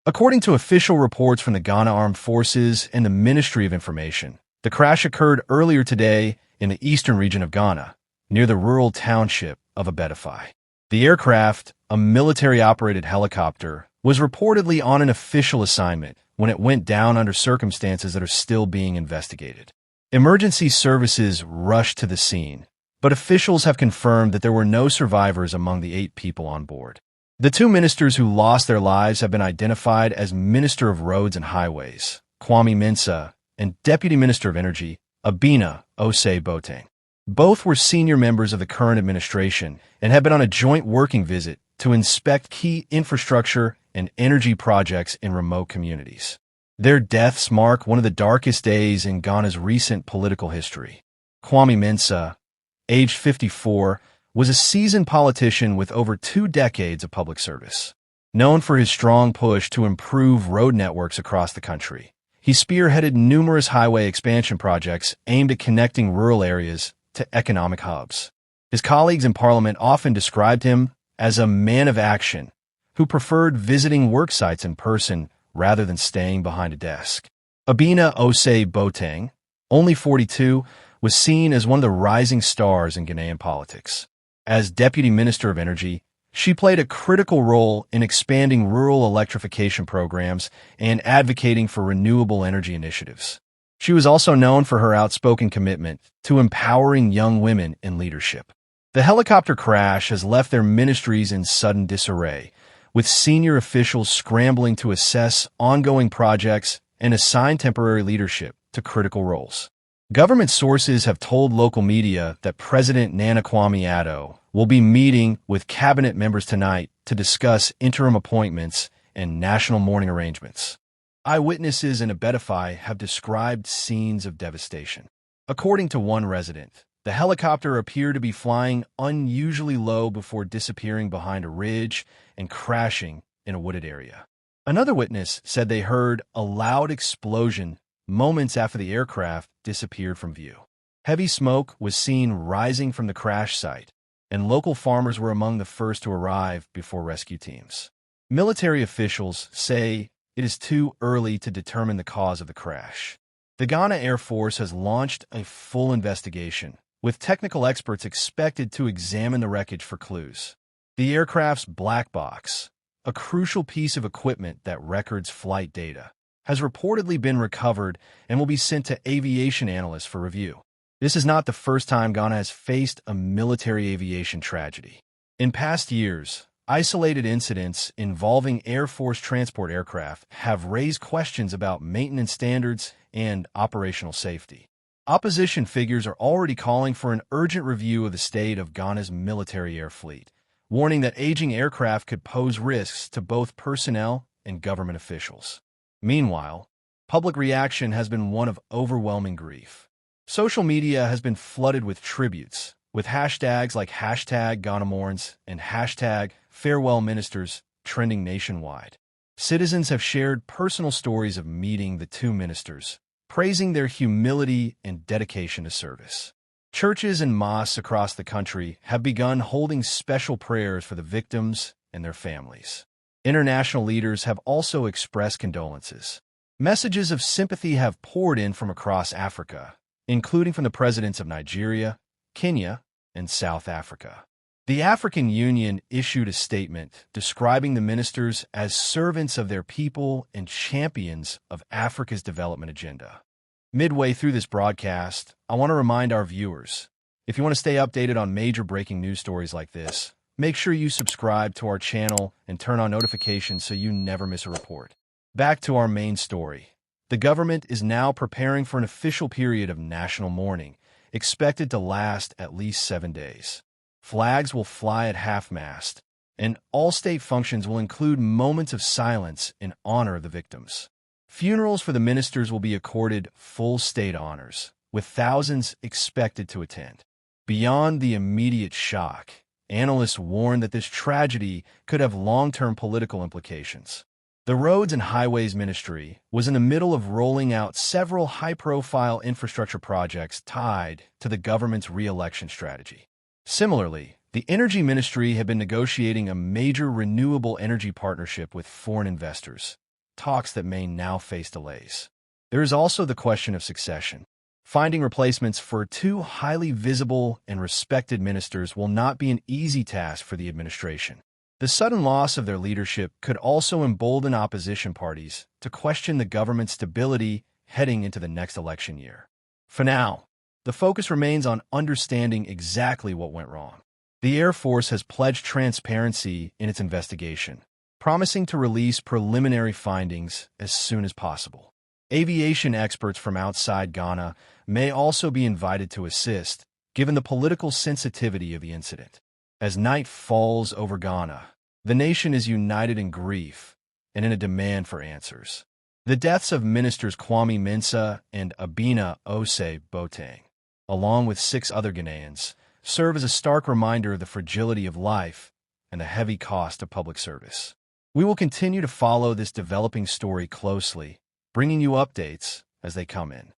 According to official reports from the Ghana Armed Forces and the Ministry of Information, the crash occurred earlier today in the eastern region of Ghana, near the rural township of Abedify. The aircraft, a military-operated helicopter, was reportedly on an official assignment when it went down under circumstances that are still being investigated. Emergency services rushed to the scene, but officials have confirmed that there were no survivors among the 8 people on board. The 2 ministers who lost their lives have been identified as Minister of Roads and Highways, Kwame Mensah, and Deputy Minister of Energy, Abina Osei Boateng. Both were senior members of the current administration and have been on a joint working visit to inspect key infrastructure and energy projects in remote communities. Their deaths mark one of the darkest days in Ghana's recent political history. Kwame Mensah, aged 54, was a seasoned politician with over 2 decades of public service. Known for his strong push to improve road networks across the country, he spearheaded numerous highway expansion projects aimed at connecting rural areas to economic hubs. His colleagues in Parliament often described him as a man of action who preferred visiting work sites in person rather than staying behind a desk. Abina Osei Boateng, only 42, was seen as one of the rising stars in Ghanaian politics. As Deputy Minister of Energy, she played a critical role in expanding rural electrification programs and advocating for renewable energy initiatives. She was also known for her outspoken commitment to empowering young women in leadership. The helicopter crash has left their ministries in sudden disarray, with senior officials scrambling to assess ongoing projects and assign temporary leadership to critical roles. Government sources have told local media that President Nana Kwame Addo will be meeting with cabinet members tonight to discuss interim appointments and national mourning arrangements. Eyewitnesses in Abedify have described scenes of devastation. According to one resident, the helicopter appeared to be flying unusually low before disappearing behind a ridge and crashing in a wooded area. Another witness said they heard a loud explosion moments after the aircraft disappeared from view. Heavy smoke was seen rising from the crash site, and local farmers were among the first to arrive before rescue teams. Military officials say it is too early to determine the cause of the crash. The Ghana Air Force has launched a full investigation, with technical experts expected to examine the wreckage for clues. The aircraft's black box, a crucial piece of equipment that records flight data, has reportedly been recovered and will be sent to aviation analysts for review. This is not the first time Ghana has faced a military aviation tragedy. In past years, isolated incidents involving Air Force transport aircraft have raised questions about maintenance standards and operational safety. Opposition figures are already calling for an urgent review of the state of Ghana's military air fleet, warning that aging aircraft could pose risks to both personnel and government officials. Meanwhile, public reaction has been one of overwhelming grief. Social media has been flooded with tributes, with hashtags like #GhanaMourns and #FarewellMinisters trending nationwide. Citizens have shared personal stories of meeting the 2 ministers, praising their humility and dedication to service. Churches and mosques across the country have begun holding special prayers for the victims and their families. International leaders have also expressed condolences. Messages of sympathy have poured in from across Africa, including from the presidents of Nigeria, Kenya, and South Africa. The African Union issued a statement describing the ministers as servants of their people and champions of Africa's development agenda. Midway through this broadcast, I want to remind our viewers, if you want to stay updated on major breaking news stories like this, make sure you subscribe to our channel and turn on notifications so you never miss a report. Back to our main story. The government is now preparing for an official period of national mourning, expected to last at least 7 days. Flags will fly at half-mast, and all state functions will include moments of silence in honor of the victims. Funerals for the ministers will be accorded full state honors, with thousands expected to attend. Beyond the immediate shock, analysts warn that this tragedy could have long-term political implications. The Roads and Highways Ministry was in the middle of rolling out several high-profile infrastructure projects tied to the government's re-election strategy. Similarly, the Energy Ministry had been negotiating a major renewable energy partnership with foreign investors, talks that may now face delays. There is also the question of succession. Finding replacements for two highly visible and respected ministers will not be an easy task for the administration. The sudden loss of their leadership could also embolden opposition parties to question the government's stability heading into the next election year. For now, the focus remains on understanding exactly what went wrong. The Air Force has pledged transparency in its investigation, promising to release preliminary findings as soon as possible. Aviation experts from outside Ghana may also be invited to assist, given the political sensitivity of the incident. As night falls over Ghana, the nation is united in grief and in a demand for answers. The deaths of ministers Kwame Mensah and Abina Ose Boateng, along with 6 other Ghanaians, serve as a stark reminder of the fragility of life and the heavy cost of public service. We will continue to follow this developing story closely, bringing you updates as they come in.